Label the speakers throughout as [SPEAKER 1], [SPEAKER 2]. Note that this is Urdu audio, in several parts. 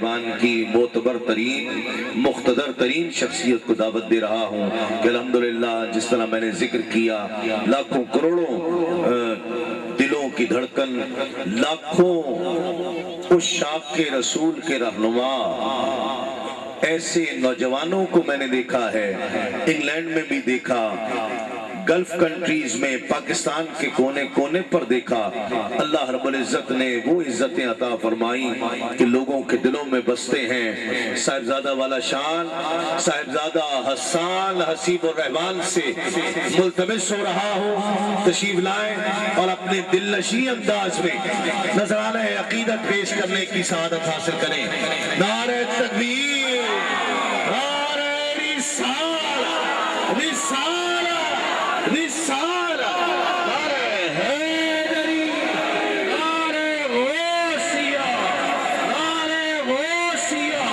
[SPEAKER 1] کی معتبر ترین مقتدر ترین شخصیت کو دعوت دے رہا ہوں کہ الحمدللہ جس طرح میں نے ذکر کیا لاکھوں کروڑوں دلوں کی دھڑکن، لاکھوں عشاق کے رسول کے رہنما ایسے نوجوانوں کو میں نے دیکھا ہے، انگلینڈ میں بھی دیکھا، گلف کنٹریز میں، پاکستان کے کونے کونے پر دیکھا۔ اللہ رب العزت نے وہ عزتیں عطا فرمائی کہ لوگوں کے دلوں میں بستے ہیں۔ صاحبزادہ والا شان، صاحبزادہ حسان حسیب الرحمان سے ملتمس ہو رہا ہوں تشریف لائیں اور اپنے دل نشیں انداز میں نذرانہ عقیدت پیش کرنے کی سعادت حاصل کریں۔ نعرہ تکبیر، نعرہ رسالہ، رسالہ، رسالہ، نعرہ حیدری، نعرہ غوثیہ، نعرہ غوثیہ،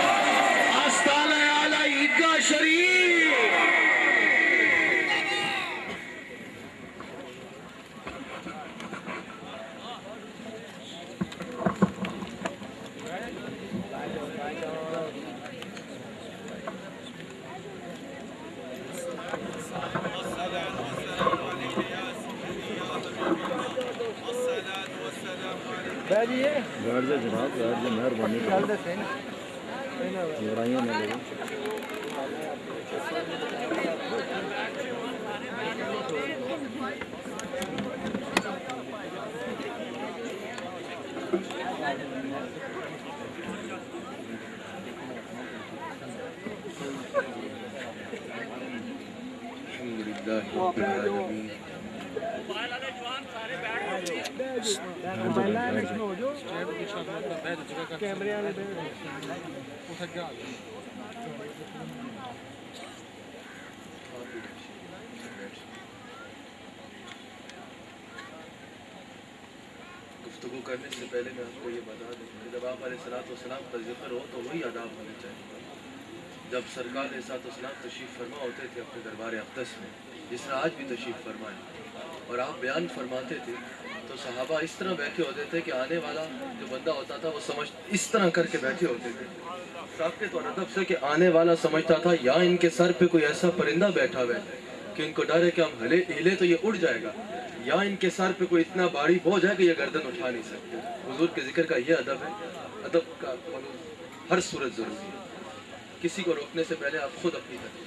[SPEAKER 1] آستانہ اعلی عیدگاہ شریف۔
[SPEAKER 2] بیٹھ جائے جناب، بیٹھ جائے، مہربانی لڑائیاں نہ لگیں۔
[SPEAKER 1] الحمدللہ رب العالمین۔ گفتگو کرنے سے پہلے میں آپ کو یہ بتا دوں کہ جب آپ علیہ السلام کا ذکر ہو تو وہی آداب ہونے چاہیے۔ جب سرکار علیہ السلام تشریف فرما ہوتے تھے اپنے دربار اقدس میں، جس طرح آج بھی تشریف فرمائے، اور آپ بیان فرماتے تھے تو صحابہ اس طرح بیٹھے ہوتے تھے کہ آنے والا جو بندہ ہوتا تھا وہ سمجھ اس طرح کر کے بیٹھے ہوتے تھے ساکت اور ادب سے کہ آنے والا سمجھتا تھا یا ان کے سر پہ کوئی ایسا پرندہ بیٹھا ہوا ہے کہ ان کو ڈر ہے کہ ہم ہلے تو یہ اڑ جائے گا، یا ان کے سر پہ کوئی اتنا بھاری بوجھ ہے کہ یہ گردن اٹھا نہیں سکتے۔ حضور کے ذکر کا یہ ادب ہے، ادب کا ہر صورت ضروری ہے، کسی کو روکنے سے پہلے آپ خود اپنی کریں۔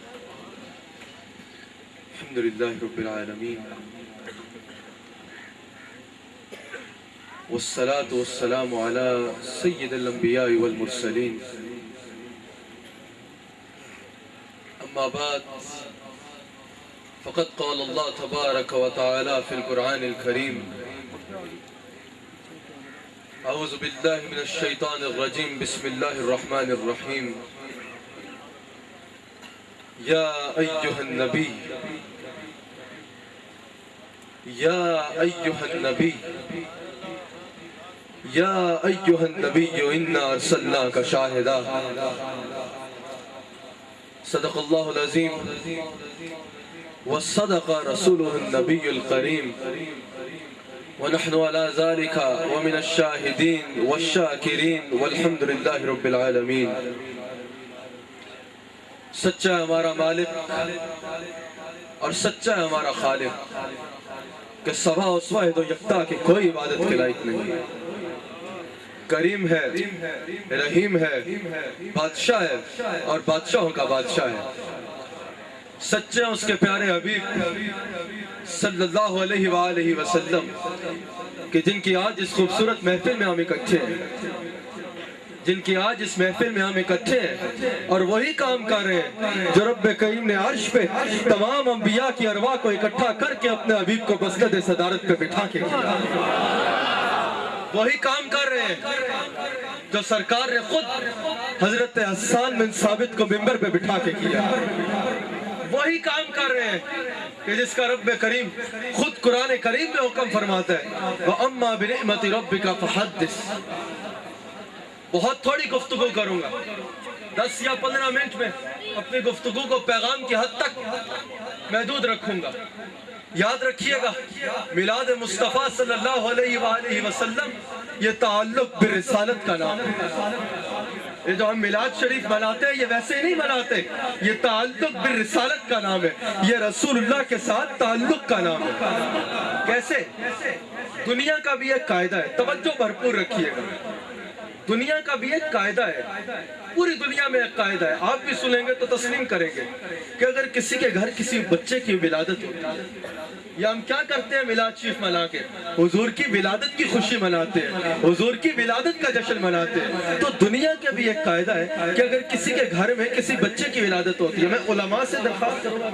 [SPEAKER 1] الحمدللہ رب العالمین، والصلاة والسلام على سید الانبیاء والمرسلین، اما بعد فقد قال اللہ تبارک و تعالی فی القرآن الکریم، اعوذ باللہ من الشیطان الرجیم، بسم اللہ الرحمن الرحیم، یا ایہا النبی، یا ایہا النبی، یا ایہا النبی انا ارسلناک شاہدا۔ صدق اللہ العظیم وصدق رسولہ النبی الکریم، ونحن على ذلك ومن الشاہدین والشاکرین والحمدللہ رب العالمین۔ سچا ہے ہمارا مالک اور سچا ہے ہمارا خالق کہ سوا اس واحد و یکتا کی کوئی عبادت کے لائق نہیں ہے۔ کریم ہے، رحیم ہے، بادشاہ ہے اور بادشاہوں کا بادشاہ ہے۔ سچے ہیں اس کے پیارے حبیب صلی اللہ علیہ وآلہ وسلم کہ جن کی آج اس خوبصورت محفل میں ہم اکٹھے ہیں، جن کی آج اس محفل میں ہم اکٹھے ہیں اور وہی کام کر رہے ہیں جو رب کریم نے عرش پہ تمام انبیاء کی ارواح کو اکٹھا کر کے اپنے حبیب کو مسند صدارت پہ بٹھا کے کیا۔ وہی کام کر رہے ہیں جو سرکار نے خود حضرت حسان بن ثابت کو منبر پہ بٹھا کے کیا۔ وہی کام کر رہے ہیں کہ جس کا رب کریم خود قرآن کریم میں حکم فرماتا ہے وَأَمَّا بِنِعْمَةِ رَبِّكَ فَحَدِّثْ۔ بہت تھوڑی گفتگو کروں گا، 10 یا 15 منٹ میں اپنی گفتگو کو پیغام کی حد تک محدود رکھوں گا۔ یاد رکھیے گا میلاد مصطفیٰ صلی اللہ علیہ وآلہ وسلم یہ تعلق برسالت کا نام ہے۔ یہ جو ہم میلاد شریف مناتے ہیں یہ ویسے نہیں مناتے، یہ تعلق بالرسالت کا نام ہے، یہ رسول اللہ کے ساتھ تعلق کا نام ہے۔ کیسے؟ دنیا کا بھی ایک قاعدہ ہے، توجہ بھرپور رکھیے گا، دنیا کا بھی ایک قاعدہ ہے، پوری دنیا میں ایک قاعدہ ہے، آپ بھی سنیں گے تو تسلیم کریں گے کہ اگر کسی کے گھر کسی بچے کی ولادت ہوتی ہے، یا ہم کیا کرتے ہیں میلاد شریف منا کے؟ حضور کی ولادت کی خوشی مناتے ہیں، حضور کی ولادت کا جشن مناتے ہیں۔ تو دنیا کے بھی ایک قاعدہ ہے کہ اگر کسی کے گھر میں کسی بچے کی ولادت ہوتی ہے، میں علماء سے درخواست کروں گا،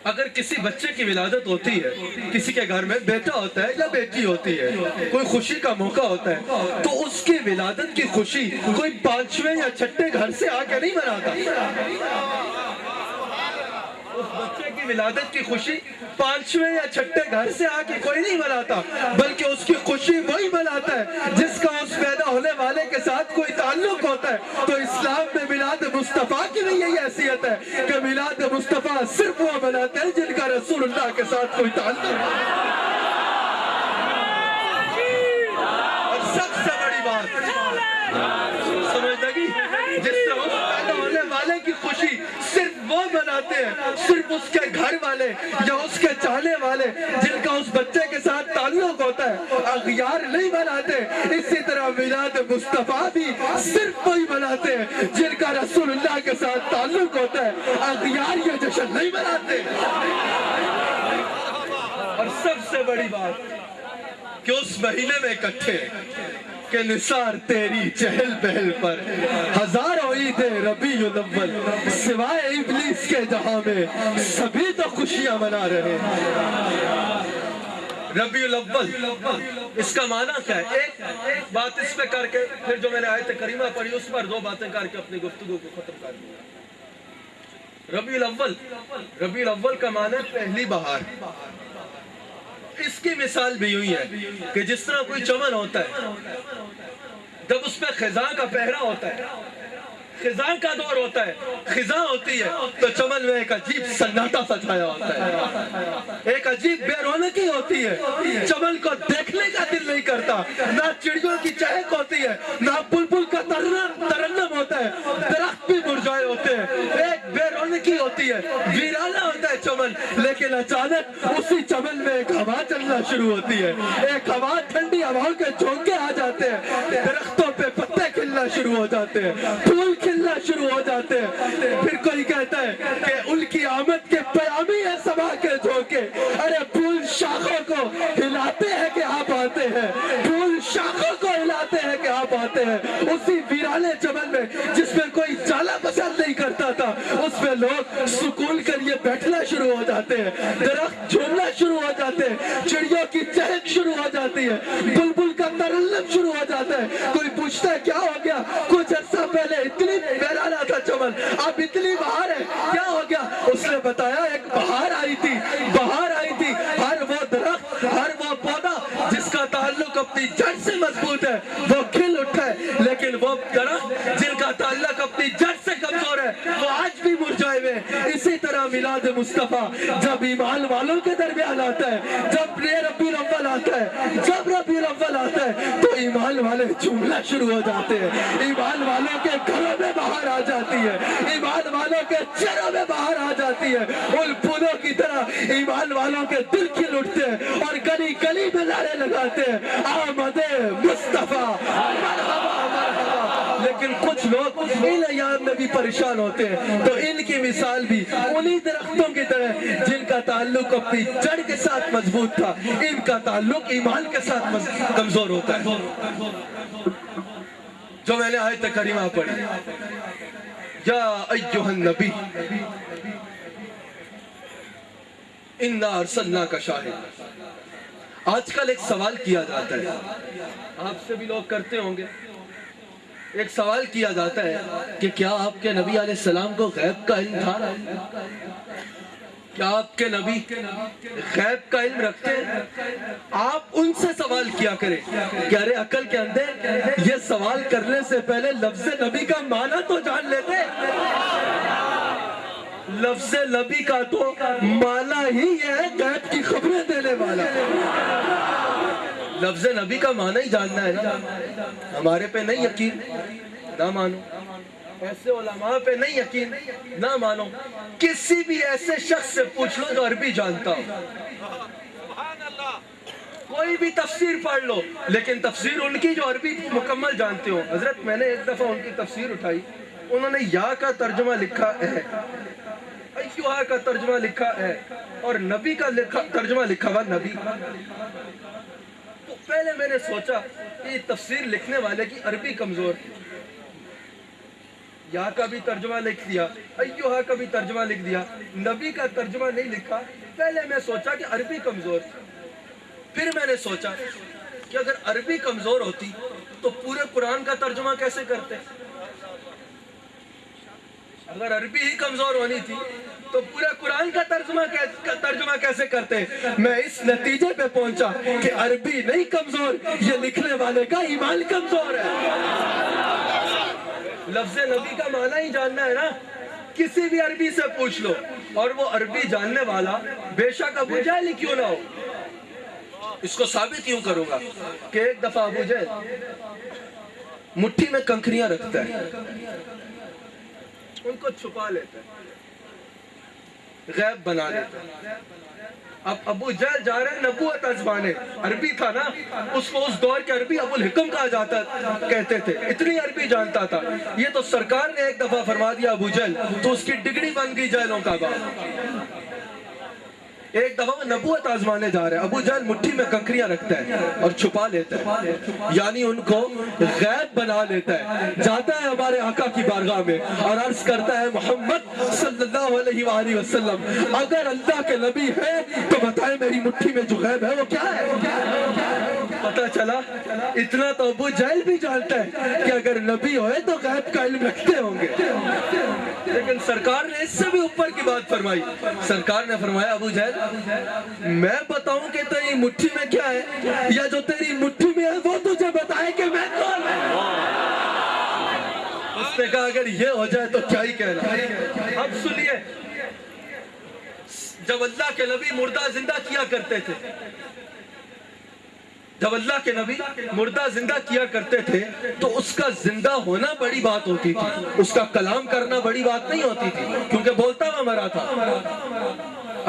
[SPEAKER 1] اگر کسی بچے کی ولادت ہوتی ہے، کسی کے گھر میں بیٹا ہوتا ہے یا بیٹی ہوتی ہے، کوئی خوشی کا موقع ہوتا ہے، تو اس کی ولادت کی خوشی کوئی 5ویں یا 6ٹھے گھر سے آ کے نہیں مناتا۔ اس بچے کی ولادت کی خوشی 5ویں یا 6ٹھے گھر سے آ کے کوئی نہیں مناتا، بلکہ اس کی خوشی وہی مناتا ہے جس کا اس پیدا ہونے والے کے ساتھ کوئی تعلق ہوتا ہے۔ تو اسلام میں میلاد مصطفیٰ کی بھی یہی حیثیت ہے کہ میلاد مصطفیٰ صرف وہ مناتے ہیں جن کا رسول اللہ کے ساتھ کوئی تعلق ہے۔ اور سب سے بڑی بات سمجھ لگی، جس سے اس پیدا ہونے والے کی خوشی صرف وہ مناتے ہیں، صرف اس کے گھر والے یا اس کے چاہنے والے جن کا اس بچے کے ساتھ تعلق ہوتا ہے، اغیار نہیں مناتے۔ اسی طرح میلاد مصطفیٰ بھی صرف وہی مناتے ہیں جن کا رسول اللہ کے ساتھ تعلق ہوتا ہے، اغیار یہ جشن نہیں مناتے۔ اور سب سے بڑی بات کہ اس مہینے میں اکٹھے کہ نثار تیری چہل پہل پر، ہزاروں عید ربیع الاول، سوائے ابلیس کے جہاں میں سبھی تو خوشیاں منا رہے ہیں۔ ربیع الاول اس کا معنی کیا ہے؟ ایک بات اس پہ کر کے پھر جو میں نے آیت کریمہ پڑھی اس پر 2 باتیں کر کے اپنی گفتگو کو ختم کر دیا۔ ربیع الاول کا معنی ہے پہلی بہار۔ اس کی مثال بھی یوں ہی ہے کہ جس طرح کوئی چمن ہوتا ہے، جب اس پہ خزاں کا پہرا ہوتا ہے، خزاں کا دور ہوتا ہے، خزاں ہوتی ہے تو چمن میں ایک عجیب سناٹا سا چھایا ہوتا ہے، ایک عجیب بے رونقی ہوتی ہے، چمن کو دیکھنے کا دل نہیں کرتا، نہ چڑیوں کی چہک ہوتی ہے، نہ بلبل کا ترنم ہوتا ہے، درخت بھی مرجھائے ہوتے ہیں، ایک بے رونقی ہوتی ہے، ویرانہ ہوتا ہے چمن۔ لیکن اچانک اسی چمن میں ایک ہوا چلنا شروع ہوتی ہے، ایک ہوا، ٹھنڈی ہواؤں کے جھونکے آ جاتے ہیں، درختوں پہ پتے کھلنا شروع ہو جاتے ہیں، پھول کھلنا شروع ہو جاتے ہیں۔ پھر کوئی کہتا ہے کہ ان کی آمد کے پیامی ہے صبا کے جھونکے، ارے پھول شاخوں کو ہلاتے ہیں کہ آپ آتے ہیں، پھول شاخوں کو ہلاتے ہیں کہ آپ آتے ہیں۔ اسی ویرانے چمن میں جس میں کوئی جانا پسند نہیں کرتا تھا، اس میں لوگ سکون کے لیے بیٹھنا شروع ہو جاتے ہیں، درخت جھومنا شروع ہو جاتے ہیں، چڑیوں کی چہک شروع ہو جاتی ہے، بلبل کا ترنم شروع ہو جاتا ہے۔ کوئی پوچھتا ہے کیا ہو گیا؟ کچھ عرصہ پہلے اتنی ویرانہ تھا چمن، اب اتنی بہار ہے، کیا ہو گیا؟ اس نے بتایا ایک بہار آئی تھی، بہار آئی تھی، ہر وہ درخت، ہر وہ پودا جس کا تعلق اپنی جڑ سے مضبوط ہے وہ کھل اٹھا ہے، لیکن وہ درخت جن کا تعلق اپنی جڑ سے کمزور ہے وہ آج بھی مرجھائے ہوئے۔ اسی طرح میلاد مصطفیٰ جب ایمان والوں کے درمیان آتا ہے، جب ربیع الاول آتا ہے، جب ربیع الاول آتا ہے تو ایمان والے جھومنا شروع ہو جاتے ہیں، ایمان والوں کے گھروں میں بہار آ جاتی ہے، ایمان والوں کے چہروں میں بہار آ جاتی ہے، ان پھولوں کی طرح ایمان والوں کے دل کھل اٹھتے ہیں اور گلی گلی میں نعرے لگاتے ہیں آمد مصطفیٰ مرحبا مرحبا۔ لیکن کچھ لوگ ان ایام میں بھی پریشان ہوتے ہیں، تو ان کی مثال بھی انہی درختوں کی طرح جن کا تعلق اپنی جڑ کے ساتھ مضبوط تھا، ان کا تعلق ایمان کے ساتھ کمزور ہوتا ہے۔ جو میں نے آیت کریمہ پڑھی، یا ایھا النبی انا ارسلناک شاہد۔ آج کل ایک سوال کیا جاتا ہے، آپ سے بھی لوگ کرتے ہوں گے، ایک سوال کیا جاتا ہے کہ کیا آپ کے نبی علیہ السلام کو غیب کا علم تھا؟ کیا آپ کے نبی غیب کا علم رکھتے ہیں؟ آپ ان سے سوال کیا کریں کہ ارے عقل کے اندر، یہ سوال کرنے سے پہلے لفظ نبی کا معنی تو جان لیتے۔ لفظ نبی کا تو معنی ہی یہ ہے غیب کی خبریں دینے والا۔ لفظ نبی کا معنی ہی جاننا ہے نا. ہمارے پہ نہیں یقین نہ مانو, ایسے علماء پہ نہیں یقین نہ مانو. کسی بھی ایسے شخص سے پوچھ لو جو عربی جانتا ہو, کوئی بھی تفسیر پڑھ لو, لیکن تفسیر ان کی جو عربی مکمل جانتے ہو. حضرت میں نے ایک دفعہ ان کی تفسیر اٹھائی, انہوں نے یا کا ترجمہ لکھا ہے, ایوہا کا ترجمہ لکھا ہے, اور نبی کا ترجمہ لکھا ہوا نبی. تو پہلے میں نے سوچا کہ یہ تفسیر لکھنے والے کی عربی کمزور تھی, یا کا بھی ترجمہ لکھ دیا, ایوہا کا بھی ترجمہ لکھ دیا, نبی کا ترجمہ نہیں لکھا. پہلے میں سوچا کہ عربی کمزور تھی. پھر میں نے سوچا کہ اگر عربی کمزور ہوتی تو پورے قرآن کا ترجمہ کیسے کرتے؟ اگر عربی ہی کمزور ہونی تھی تو پورے قرآن کا ترجمہ کیسے کرتے؟ میں اس نتیجے پہ پہنچا کہ عربی نہیں کمزور, یہ لکھنے والے کا ایمان کمزور ہے. لفظ نبی کا معنی ہی جاننا ہے نا. کسی بھی عربی سے پوچھ لو, اور وہ عربی جاننے والا بے شک ابو جہل ہی کیوں نہ ہو. اس کو ثابت یوں کروں گا کہ ایک دفعہ ابو جہل مٹھی میں کنکریاں رکھتا ہے, ان کو چھپا لیتا ہے, غیب بنا لیتا ہے. اب ابو جہل جا رہے ہیں نبوت آزمانے, عربی تھا نا, اس کو اس دور کے عربی ابو الحکم کہا جاتا کہتے تھے, اتنی عربی جانتا تھا. یہ تو سرکار نے ایک دفعہ فرما دیا ابو جہل, تو اس کی ڈگری بن گئی جہلوں کا باپ. ایک دفعہ وہ نبوت آزمانے جا رہے ہیں, ابو جہل مٹھی میں کنکریاں رکھتا ہے اور چھپا لیتا ہے, یعنی ان کو غیب بنا لیتا ہے. جاتا ہے ہمارے آقا کی بارگاہ میں اور عرض کرتا ہے محمد صلی اللہ علیہ وآلہ وسلم, اگر اللہ کے نبی ہے تو بتائیں میری مٹھی میں جو غیب ہے وہ کیا ہے. پتہ چلا اتنا تو ابو جہل بھی جانتا ہے کہ اگر نبی ہوئے تو غیب کا علم رکھتے ہوں گے. لیکن سرکار نے اس سے بھی اوپر کی بات فرمائی. سرکار نے فرمایا ابو جہل میں بتاؤں کہ تیری مٹھی میں کیا ہے, یا جو تیری مٹھی میں ہے وہ تجھے بتائے کہ میں کون ہوں. اس نے کہا اگر یہ ہو جائے تو کیا ہی کہنا. اب سنیے, جب اللہ کے نبی مردہ زندہ کیا کرتے تھے, جب اللہ کے نبی مردہ زندہ کیا کرتے تھے تو اس کا زندہ ہونا بڑی بات ہوتی تھی, اس کا کلام کرنا بڑی بات نہیں ہوتی تھی, کیونکہ بولتا ہوا مرا تھا.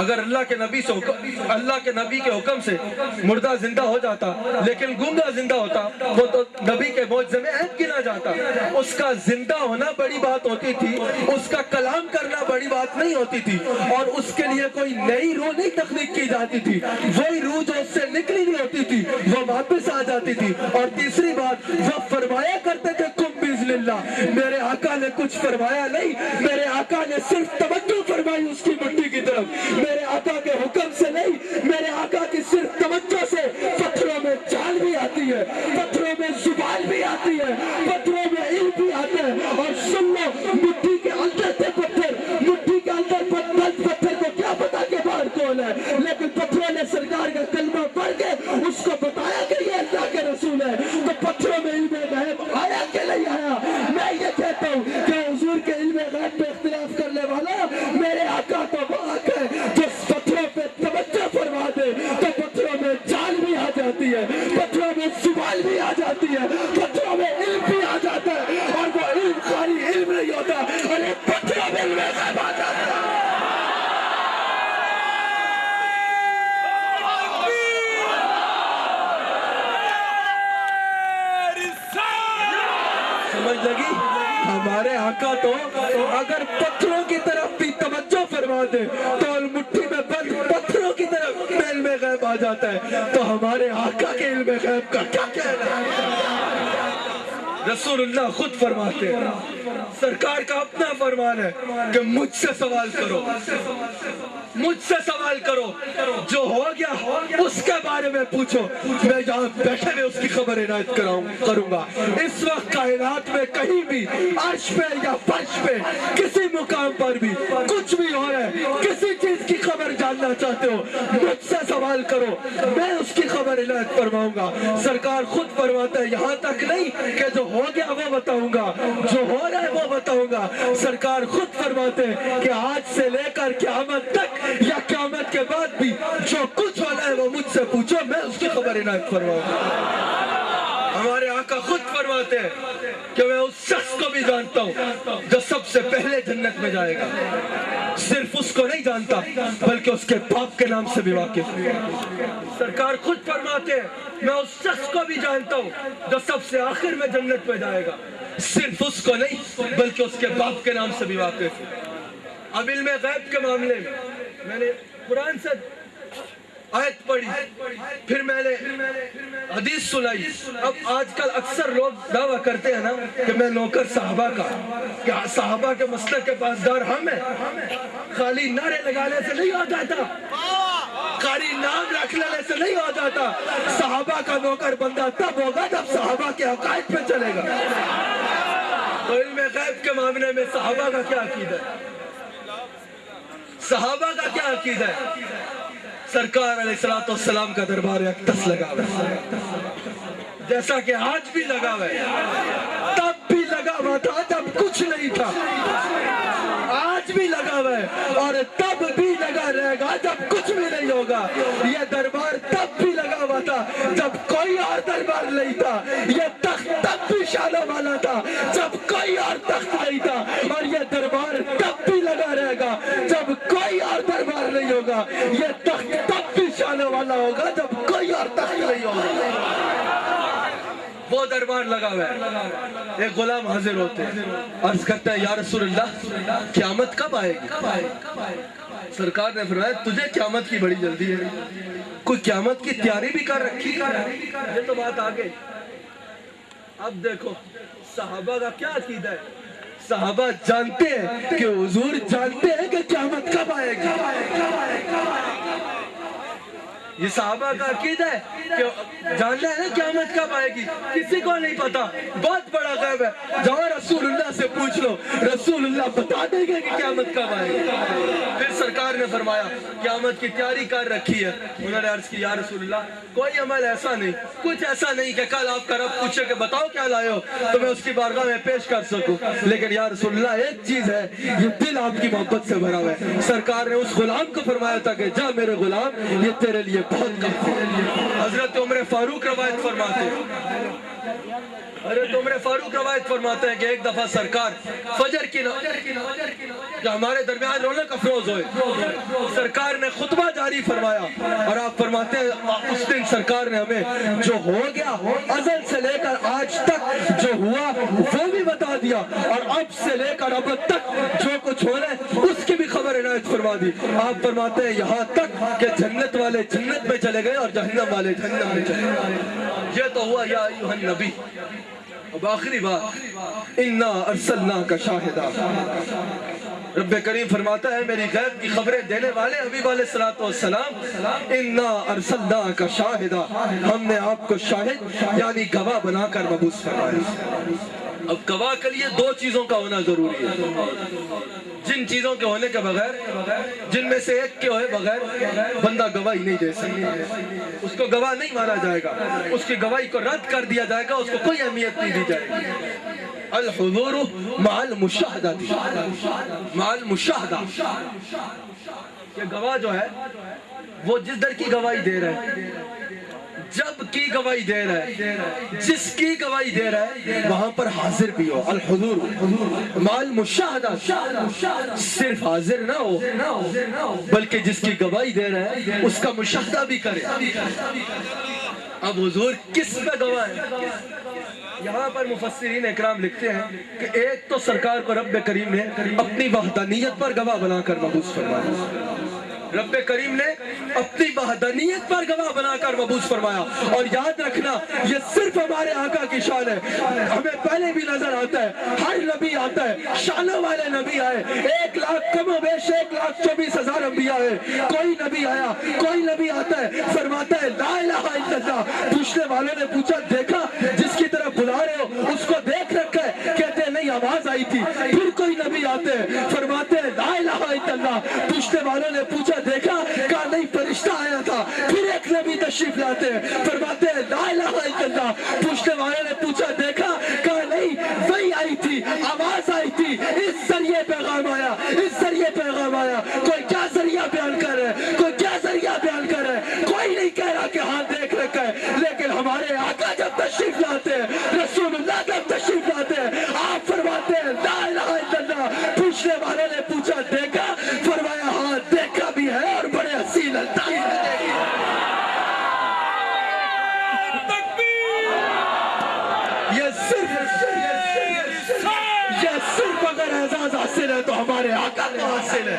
[SPEAKER 1] اگر اللہ کے نبی کے حکم سے مردہ زندہ ہو جاتا لیکن گنگا زندہ ہوتا, وہ تو نبی کے معجزے میں عیب گنا جاتا. اس کا زندہ ہونا بڑی بات ہوتی تھی, اس کا کلام کرنا بڑی بات نہیں ہوتی تھی, اور اس کے لیے کوئی نئی روح نہیں تخلیق کی جاتی تھی. وہی روح جو اس سے نکلی نہیں ہوتی تھی وہ واپس آ جاتی تھی. اور تیسری بات, وہ فرمایا کرتے تھے کم بِإِذْنِ اللَّهِ. میرے آقا نے کچھ فرمایا نہیں, میرے آقا نے صرف توجہ فرمائی اس کی مٹی کی طرف. میرے آقا کے حکم سے نہیں, میرے آقا کی صرف توجہ سے پتھروں میں چال بھی آتی ہے, پتھروں میں زبان بھی آتی ہے, پتھروں میں علم بھی آتا ہے. اور سن لو, مٹی کے اندر تھے پتھر, مٹی کے اندر پتھر کو کیا پتا کہ باہر کون ہے, لیکن پتھروں نے سرکار کا کلمہ پڑھ کے اس کو بتایا کہ یہ اللہ کے رسول ہے. تو پتھروں میں علم غیب آیا کہ نہیں آیا. میں یہ کہتا ہوں کہ حضور کے علم غیب پہ اختلاف کرنے والا, میرے آقا تو وہ آقا ہے جو پتھروں پہ توجہ فرما دے تو پتھروں میں جان بھی آ جاتی ہے, پتھروں میں زبان بھی آ جاتی ہے, پتھروں میں علم بھی آ جاتا ہے. اور وہ علم خالی علم نہیں ہوتا, اور یہ پتھروں میں علم غیب آ جاتا ہے. سمجھ لگی؟ ہمارے آقا تو اگر پتھروں کی طرف بھی توجہ فرما دے تو مٹھی میں بند پتھروں کی طرف علم غیب آ جاتا ہے. تو ہمارے آقا کے علم غیب کا کیا کہنا ہے. رسول اللہ خود فرماتے ہیں, سرکار کا اپنا فرمان ہے کہ مجھ سے سوال کرو, مجھ سے سوال کرو, جو ہو گیا اس کے بارے میں پوچھو, میں جہاں بیٹھے ہوئے اس کی خبر عنایت کروں گا. اس وقت کائنات میں کہیں بھی عرش پہ یا فرش پہ کسی مقام پر بھی کچھ بھی ہو رہا ہے, کسی چیز کی خبر جاننا چاہتے ہو مجھ سے سوال کرو, میں اس کی خبر عنایت فرماؤں گا. سرکار خود فرماتا ہے یہاں تک نہیں کہ جو ہو گیا وہ بتاؤں گا, جو ہو رہا ہے وہ بتاؤں گا۔ سرکار خود فرماتے ہیں کہ آج سے لے کر قیامت تک یا قیامت کے بعد بھی جو کچھ ہونا ہے وہ مجھ سے پوچھو، میں اس کی خبر عنایت فرماؤں گا۔ ہمارے آقا خود فرماتے ہیں کہ میں اس شخص کو بھی جانتا ہوں جو سب سے پہلے جنت میں جائے گا۔ صرف اس کو نہیں جانتا بلکہ اس کے باپ کے نام سے بھی واقف ہوں۔ سرکار خود فرماتے ہیں میں اس شخص کو بھی جانتا ہوں جو سب سے آخر میں جنت میں جائے گا۔ صرف اس کو نہیں بلکہ اس کے باپ کے نام سے بھی واقف ہوں۔ اب علم غیب کے معاملے میں نے قرآن سے آیت پڑھی، پھر میں نے حدیث سنائی۔ اب آج کل اکثر لوگ دعویٰ کرتے ہیں نا کہ میں نوکر صحابہ کا، کہ صحابہ کے مسلک کے پاسدار ہم ہیں۔ خالی نعرے لگانے سے نہیں ہو جاتا، خالی نام رکھ لینے سے نہیں ہو جاتا۔ صحابہ کا نوکر بندہ تب ہوگا جب صحابہ کے عقائد پہ چلے گا۔ تو علم غیب کے معاملے میں صحابہ کا کیا عقیدہ ہے؟ صحابہ کا کیا عقیدہ ہے؟ سرکار علیہ السلام کا دربار اقدس لگا ہوا ہے، جیسا کہ آج بھی لگا ہوا ہے، تب بھی لگا ہوا تھا جب کچھ نہیں تھا، آج بھی لگا ہوا ہے اور تب بھی لگا رہے گا جب کچھ بھی نہیں ہوگا۔ یہ دربار تب بھی لگا ہوا تھا جب کوئی اور دربار نہیں تھا، یہ تخت تب بھی شانوں والا تھا جب کوئی اور تخت نہیں تھا، اور یہ دربار تب بھی لگا رہے گا جب کوئی اور دربار نہیں ہوگا۔ یہ تخت تب بھی شانوں والا ہوگا جب کوئی اور تخت نہیں ہوگا۔ وہ دربار لگا ہوا ہے۔ ایک غلام حاضر ہوتے ہیں، عرض کرتے ہیں یا رسول اللہ قیامت کب آئے گی؟ سرکار نے فرمایا تجھے قیامت کی بڑی جلدی ہے، کوئی قیامت کی تیاری بھی کر رکھی؟ یہ تو بات آگے۔ اب دیکھو صحابہ کا کیا عقیدہ ہے۔ صحابہ جانتے ہیں کہ حضور جانتے ہیں کہ قیامت کب آئے گی۔ یہ صحابہ کا عقیدہ ہے کہ جاننا ہے نا قیامت کب آئے گی، کسی کو نہیں پتا، بہت بڑا غیب ہے۔ جاؤ رسول اللہ سے پوچھ لو، رسول اللہ بتا دیں گے کہ قیامت کب آئے گی۔ پھر سرکار نے فرمایا قیامت کی تیاری کر رکھی ہے۔ انہوں نے عرض کی یا رسول اللہ کوئی عمل ایسا نہیں، کچھ ایسا نہیں کہ کل آپ کا رب پوچھے کہ بتاؤ کیا لائے ہو تو میں اس کی بارگاہ میں پیش کر سکوں، لیکن یا رسول اللہ ایک چیز ہے، یہ دل آپ کی محبت سے بھرا ہوا ہے۔ سرکار نے اس غلام کو فرمایا تھا کہ جا میرے غلام یہ تیرے لیے بہت کافی ہے۔ حضرت عمر فاروق روایت فرماتے ہیں، حضرت عمر فاروق روایت فرماتے ہیں کہ ایک دفعہ سرکار فجر کی جو ہمارے درمیان رونق افروز ہوئے، سرکار نے خطبہ جاری فرمایا اور آپ فرماتے ہیں اس دن سرکار نے ہمیں جو ہو گیا ازل سے لے کر آج تک جو ہوا وہ بھی بتا دیا، اور اب سے لے کر اب تک جو کچھ ہو رہا ہے اس کی بھی خبر عنایت فرما دی۔ آپ فرماتے ہیں یہاں تک کہ جنت والے جنت میں چلے گئے اور جہنم والے جہنم میں چلے گئے۔ یہ تو ہوا یا ایھا النبی۔ اب آخری بات، انا ارسلناک شاہدا۔ رب کریم فرماتا ہے میری غیب کی خبریں دینے والے حبیب علیہ السلام، انا ارسلناک شاہدا، ہم نے آپ کو شاہد یعنی گواہ بنا کر مبعوث فرمایا۔ اب گواہ کے لیے دو چیزوں کا ہونا ضروری ہے، جن چیزوں کے ہونے کے بغیر، جن میں سے ایک کے ہوئے بغیر بندہ گواہی نہیں دے سکتا، اس کو گواہ نہیں مانا جائے گا، اس کی گواہی کو رد کر دیا جائے گا، اس کو کوئی اہمیت نہیں دی جائے گی۔ الحضور مع المشاہدہ، مع المشاہدہ، کہ گواہ جو ہے وہ جس در کی گواہی دے رہا ہے، جب کی گواہی دے رہا ہے، جس کی گواہی دے رہا ہے وہاں پر حاضر بھی ہو۔ الحضور مع المشاہدہ، صرف حاضر نہ ہو بلکہ جس کی گواہی دے رہا ہے اس کا مشاہدہ بھی کرے۔ اب حضور کس پہ گواہ ہے؟ یہاں پر مفسرین اکرام لکھتے ہیں کہ ایک تو سرکار کو رب کریم نے اپنی وحدانیت پر گواہ بنا کر مبعوث فرمایا، رب کریم نے اپنی وحدانیت پر گواہ بنا کر مبعوث فرمایا۔ اور یاد رکھنا یہ صرف ہمارے آقا کی شان ہے، ہمیں پہلے بھی نظر آتا ہے ہر نبی آتا ہے، شانوں والے نبی آئے، 1,00,000 کم و بیش 1,24,000 انبیاء ہے، کوئی نبی آیا، کوئی نبی آتا ہے فرماتا ہے لا الہ الا اللہ، پوچھنے والوں نے پوچھا دیکھا جس کی طرف بلا رہے ہو اس کو دیکھ رکھا ہے؟ کہتے ہیں نہیں آواز آئی تھی۔ پھر کوئی نبی آتے ہیں فرماتے ہیں لا الہ الا اللہ، پوچھنے والوں نے پوچھا دیکھا؟ کہا نہیں فرشتہ آیا تھا۔ پھر ایک نبی تشریف لاتے ہیں فرماتے ہیں لا الہ الا اللہ، پوچھنے والوں نے پوچھا دیکھا؟ کہا نہیں وہی آئی تھی، آواز آقا جب تشریف لاتے ہیں، رسول اللہ جب تشریف لاتے ہیں، آپ فرماتے ہیں لا الہ الا اللہ۔ پوچھنے والے نے پوچھا دیکھا؟ فرمایا ہاں دیکھا بھی ہے اور بڑے حسین انداز میں دیکھا۔ یہ صرف اگر اعزاز حاصل ہے تو ہمارے آقا کو حاصل ہے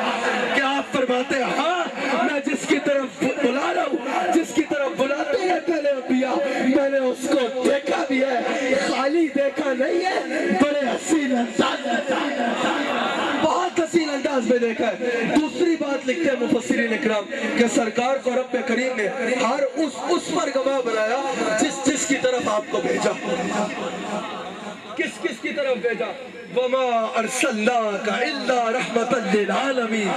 [SPEAKER 1] کہ آپ فرماتے ہیں ہاں میں جس کی طرف بلا رہا ہوں، جس کی طرف بلاتے ہیں پہلے انبیاء، میں نے اس کو دیکھا بھی ہے، خالی دیکھا نہیں ہے، بڑے حسین انداز میں، بہت حسین انداز میں دیکھا ہے۔ دوسری بات لکھتے ہیں مفسرین اکرام کہ سرکار کو رب کریم نے ہر اس پر گواہ بنایا جس کی طرف آپ کو بھیجا۔ کس کی طرف بھیجا؟ وَمَا أَرْسَلْنَاكَ إِلَّا رَحْمَةً لِلْعَالَمِينَ۔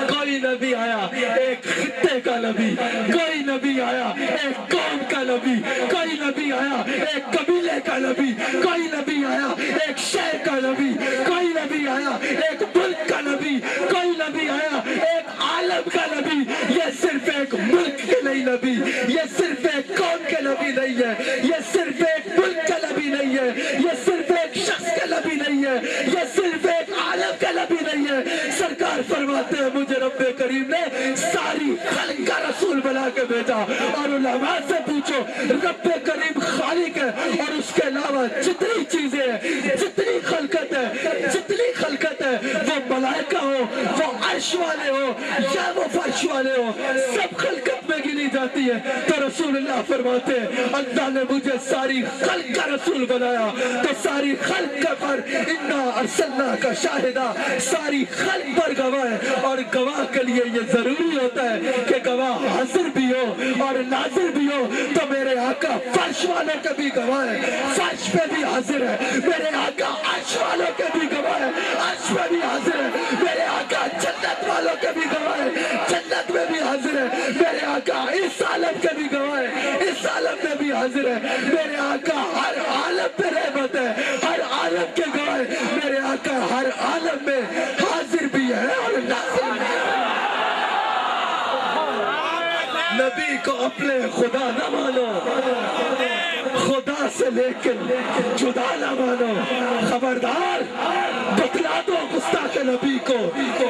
[SPEAKER 1] کوئی نبی آیا ایک خطے کا نبی، کوئی نبی آیا ایک قوم کا نبی، کوئی نبی آیا ایک قبیلے کا نبی، کوئی نبی آیا ایک شہر کا نبی، کوئی نبی آیا ایک ملک کا نبی، کوئی نبی آیا ایک عالم کا نبی۔ یہ صرف ایک ملک کے نہیں نبی، یہ صرف ایک قوم کے نبی نہیں ہے، یہ صرف ایک ملک کا نبی نہیں ہے، یہ صرف ایک شخص کا نبی نہیں ہے، یہ صرف ایک عالم کا نبی نہیں ہے۔ سرکار فرماتے ہیں مجھے رب کریم نے ساری خلق کا رسول بنا کے بھیجا۔ اور علماء سے پوچھو رب کریم خالق ہے اور اس کے علاوہ جتنی چیزیں ہیں، جتنی خلقت ہے، وہ ملائکہ ہو، وہ عرش والے ہو یا وہ فرش والے ہو، سب خلقت میں گنی جاتی ہے۔ تو رسول اللہ فرماتے ہیں اللہ نے مجھے ساری خلق کا رسول بنایا، تو ساری خلق کا پر انا ارسلنا کا شاہدہ، ساری خلق پر گواہ ہے۔ اور گواہ کے لیے یہ ضروری ہوتا ہے کہ گواہ حاضر بھی ہو اور ناظر بھی ہو۔ تو میرے آقا فرش والوں کے بھی گواہ ہے، فرش پہ بھی حاضر ہے، میرے آقا عرش والوں کے بھی گواہ ہے، عرش پہ بھی حاضر ہے، میرے آقا جنت والوں کے بھی گواہ ہے، جنت میں بھی حاضر ہے، میرے آقا اس عالم کے بھی گواہ ہے، اس عالم میں بھی حاضر ہے، میرے آقا ہر عالم پہ رحمت ہے، ہر عالم کے گواہ ہے، میرے آقا ہر عالم میں حاضر بھی ہے اور ناظر بھی ہے۔ نبی کو اپنے خدا نہ مانو، خدا سے لیکن جدا نہ مانو۔ خبردار بتلا دو گستاخ نبی کو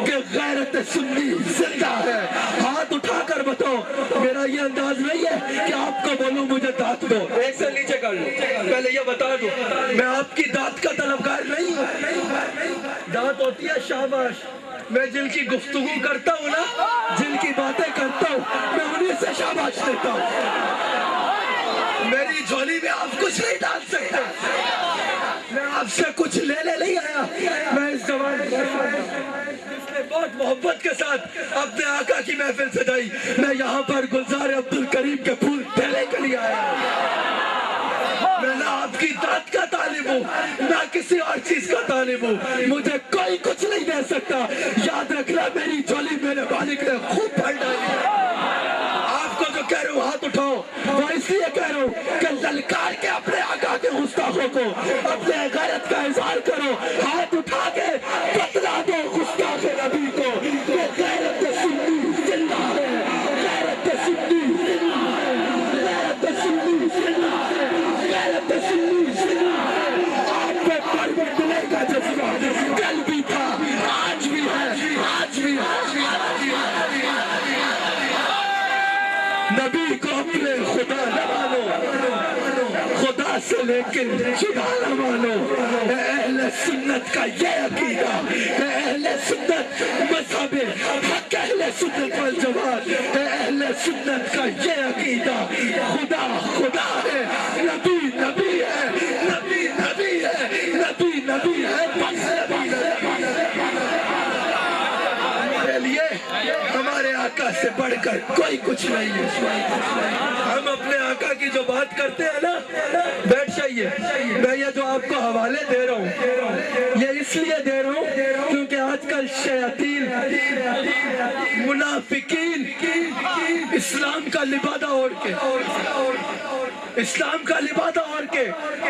[SPEAKER 1] کہ غیرت سنی زندہ ہے۔ ہاتھ اٹھا کر بتاؤ، میرا یہ انداز نہیں ہے کہ آپ کو بولوں مجھے دانت دو، ایک سے نیچے کر لو، پہلے یہ بتا دو میں آپ کی دانت کا طلبگار نہیں ہوں۔ دانت ہوتی ہے شاباش، میں جن کی گفتگو کرتا ہوں نا، جن کی باتیں کرتا ہوں، میں انہیں سے شاباش دیتا ہوں۔ میری جھولی میں آپ کچھ نہیں ڈال سکتے، میں آپ سے کچھ لینے نہیں آیا۔ میں اس زمان جس نے بہت محبت کے ساتھ اپنے آقا کی محفل سجائی، میں یہاں پر گلزار عبدالکریم کے پھول دینے کے لیے آیا ہوں۔ میں نہ آپ کی دانت کا طالب ہوں، نہ کسی اور چیز کا طالب ہوں، مجھے کوئی کچھ نہیں دے سکتا۔ یاد رکھنا میری جھولی میرے مالک نے خوب بھر ڈالی ہے۔ آپ کو جو کہہ رہا ہوں ہاتھ اٹھاؤ، وہ اس لیے کہہ رہا ہوں کہ للکار کے اپنے آقا کے گستاخوں کو اپنے غیرت کا اظہار کرو۔ ہاتھ اٹھا کے بتلا دو گستاخ نبی کو کہ غیرت سنی زندہ ہے، غیرت سنی زندہ ہے، غیرت سنی زندہ ہے، غیرت سنی زندہ ہے۔ آپ پہ پر ملے کا جذبہ کل بھی تھا، آج بھی ہے، آج بھی ہے۔ نبی کو اپنے خدا نہ مانو، خدا سے لیکن جدا نہ مانو۔ اے اہل سنت کا یہ عقیدہ، اے اہل سنت مذہب حق، اہل سنت والجماعت، اے اہل سنت کا یہ عقیدہ، خدا خدا ہے، نبی نبی ہے، نبی نبی ہے، نبی نبی ہے، بس نبی نبی ہے۔ میرے لیے ہمارے آقا سے بڑھ کر کوئی کچھ نہیں ہے۔ ہم اپنے آقا کی جو بات کرتے ہیں نا، بیٹھ جائیے، میں یہ جو آپ کو حوالے دے رہا ہوں یہ اس لیے دے رہا ہوں کیونکہ آج کل شیاطین، منافقین اسلام کا لبادہ اوڑھ کے، اسلام کا لبادہ اوڑھ کے،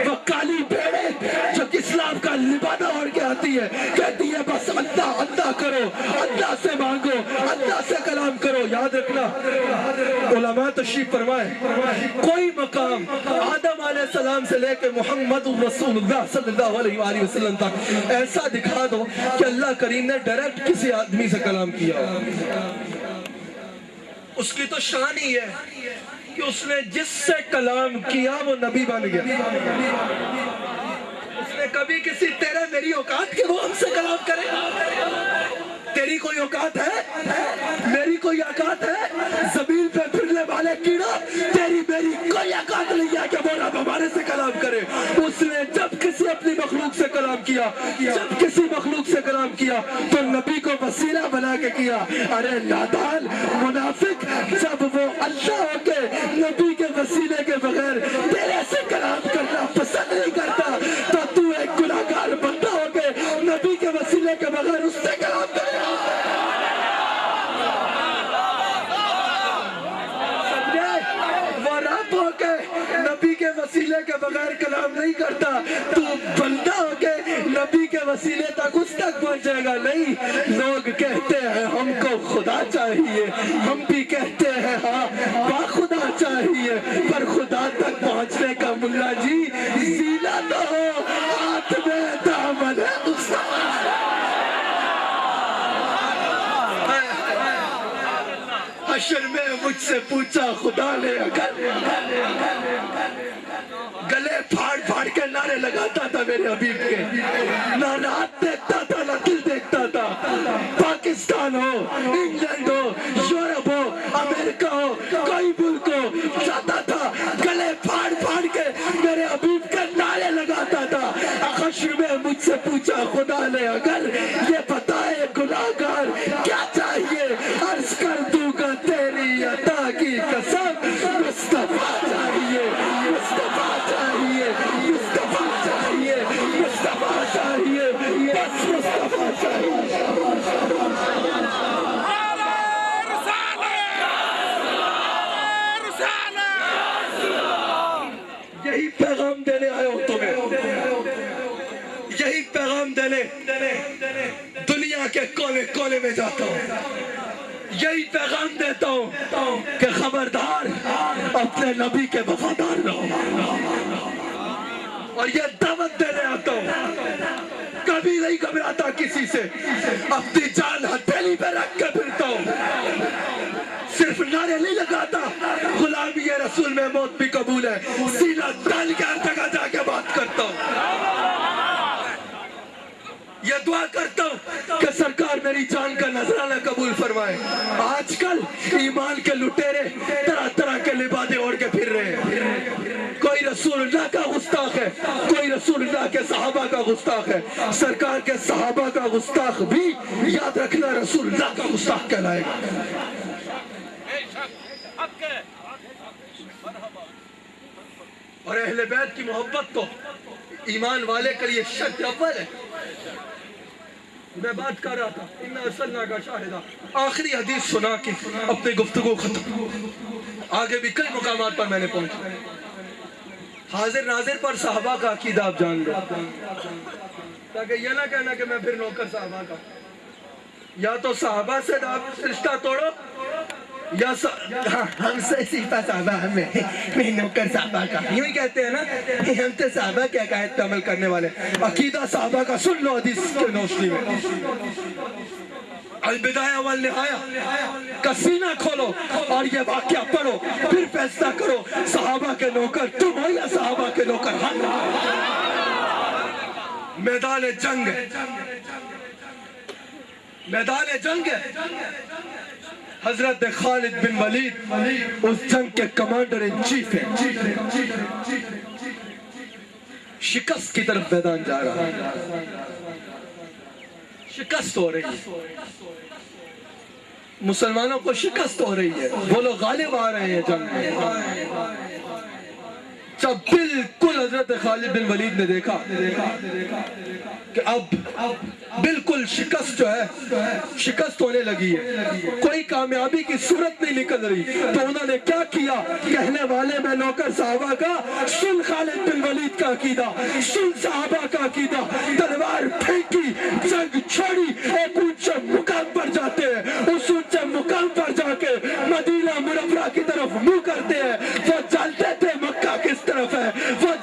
[SPEAKER 1] وہ کالی بھیڑیں جو اسلام کا لبادہ اوڑھ کے آتی ہے، کہتی ہے بس اللہ اللہ کرو، اللہ سے مانگو، اللہ سے کلام کرو۔ یاد رکھنا علماء تشریف فرمائے، کوئی مقام آدم السلام سے لے کے محمد رسول اللہ صلی اللہ علیہ وآلہ وسلم تک ایسا دکھا دو کہ اللہ کریم نے ڈائریکٹ کسی آدمی سے کلام کیا ہو۔ اس کی تو شان ہی ہے کہ اس نے جس سے کلام کیا وہ نبی بن گیا۔ اس نے کبھی کسی تیرے میری اوقات کہ وہ ہم سے کلام کرے؟ تیری کوئی اوقات ہے؟ میری کوئی اوقات ہے؟ زمین پہ پھرنے والے کیڑا، تیری میری کوئی اوقات نہیں ہے کہ وہ رب ہمارے سے کلام کرے۔ اس نے جب کسی اپنی مخلوق سے کلام کیا، جب کسی مخلوق سے کلام کیا تو نبی کو وسیلہ بنا کے کیا۔ ارے نادان منافق، جب وہ اللہ ہو کے نبی کے وسیلے کے بغیر تیرے سے کلام کرنا پسند نہیں کرتا تو تو ایک گناہگار بندہ ہو کے نبی کے وسیلے کے بغیر اس سے کلام کرے۔ نبی کے وسیلے کے بغیر کلام نہیں کرتا، تو بندہ ہو کے نبی کے وسیلے تک اس تک پہنچے گا نہیں۔ لوگ کہتے ہیں ہم کو خدا چاہیے، ہم بھی کہتے ہیں ہاں با خدا چاہیے، پر خدا تک پہنچنے کا ملا جی زینت ہو، ہاتھ میں دامن ہے حشر میں مجھ سے پوچھا خدا نے اگر، گلے پھاڑ پھاڑ کے نعرے لگاتا تھا میرے حبیب کے، نہ رات دیکھتا تھا نہ دل دیکھتا تھا۔ پاکستان ہو، انگلینڈ ہو، یورپ ہو، امریکہ ہو، کوئی ملک ہو، جاتا تھا گلے پھاڑ پھاڑ کے میرے حبیب کے نعرے لگاتا تھا۔ حشر میں مجھ سے پوچھا خدا نے اگر، یہ بتائے گناہگار کیا چاہیے، عرض کر دوں گا تیری عطا کی قسم، مصطفیٰ چاہیے، مصطفیٰ چاہیے، مصطفیٰ چاہیے، مصطفیٰ چاہیے، بس مصطفیٰ چاہیے۔ یہی پیغام دینے آئے ہو تمہیں، یہی پیغام دینے دنیا کے کونے کونے میں جاتا ہوں، یہی پیغام دیتا ہوں کہ خبردار اپنے نبی کے وفادار رہو، اور یہ دعوت دینے آتا ہوں کبھی نہیں گھبراتا کسی سے، اپنی جان ہتھیلی پہ رکھ کے پھرتا ہوں، صرف نعرے نہیں لگاتا، غلامی رسول میں موت بھی قبول ہے، سینہ تان کے ہر جگہ جا کے بات کرتا ہوں، یہ دعا کرتا ہوں کہ سرکار میری جان کا نذرانہ قبول فرمائے۔ آج کل ایمان کے لٹیرے طرح طرح کے لبادے اوڑھ کے پھر رہے ہیں، کوئی رسول اللہ کا گستاخ ہے، کوئی رسول اللہ کے صحابہ کا گستاخ ہے، سرکار کے صحابہ کا گستاخ بھی یاد رکھنا رسول اللہ کا گستاخ کہلائے گا۔ اور اہل بیت کی محبت تو ایمان والے کے لیے شرط اول ہے۔ میں بات کر رہا تھا اِنَّا أَرْسَلْنَاكَ شَاهِدًا، آخری حدیث سنا کے اپنے گفتگو ختم، آگے بھی کئی مقامات پر میں نے پہنچا۔ حاضر ناظر پر صحابہ کا عقیدہ آپ جان لو، تاکہ یہ نہ کہنا کہ میں پھر نوکر صحابہ کا، یا تو صحابہ سے آپ رشتہ توڑو یا ہم سے صفہ صحابہ ہمیں، میں نوکر صحابہ کا، یوں ہی کہتے ہیں نا، ہم تو صحابہ کے عقائد پہ عمل کرنے والے۔ عقیدہ صحابہ کا سن لو حدیث کے نوشنی میں، البدایہ والنہایہ کا سینہ کھولو اور یہ واقعہ پڑھو، پھر فیصلہ کرو صحابہ کے نوکر تم ہو یا صحابہ کے نوکر ہم۔ میدان جنگ ہے، میدان جنگ ہے، حضرت خالد بن ولید اس جنگ کے کمانڈر ان چیف ہیں، شکست کی طرف میدان جا رہا ہے، شکست ہو رہی ہے، مسلمانوں کو شکست ہو رہی ہے، وہ لوگ غالب آ رہے ہیں جنگ میں۔ جب بالکل حضرت خالد بن ولید نے دیکھا کہ اب بالکل شکست جو ہے شکست ہونے لگی ہے، کوئی کامیابی کی صورت نہیں نکل رہی، تو انہوں نے کیا کیا؟ کہنے والے میں نوکر صحابہ کا، سن خالد بن ولید کا عقیدہ، سن صحابہ کا عقیدہ، تلوار پھینکی، جنگ چھوڑی، ایک اونچے مقام پر جاتے ہیں، اس اونچے مقام پر جا کے مدینہ منورہ کی طرف منہ کرتے ہیں۔ وہ جانتے تھے مکہ کس طرف ہے، وہ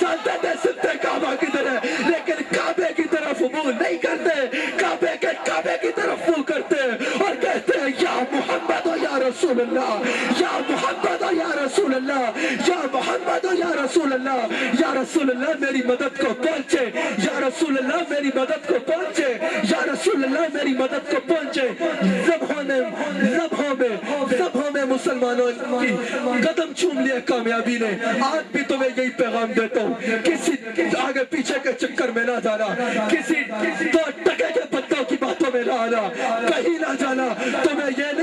[SPEAKER 3] رسول اللہ یا محمد یا رسول اللہ یا محمد یا رسول اللہ یا رسول اللہ میری مدد کو پہنچے یا رسول اللہ میری مدد کو پہنچے یا رسول اللہ میری مدد کو پہنچے زبوں میں مسلمانوں کی قدم چوم لیے کامیابی نے آج بھی تمہیں یہی پیغام دیتا ہوں کسی آگے پیچھے کے چکر میں نہ جانا کسی دو ٹکے کے پتوں کی باتوں میں نہ آنا کہیں نہ جانا تمہیں یہ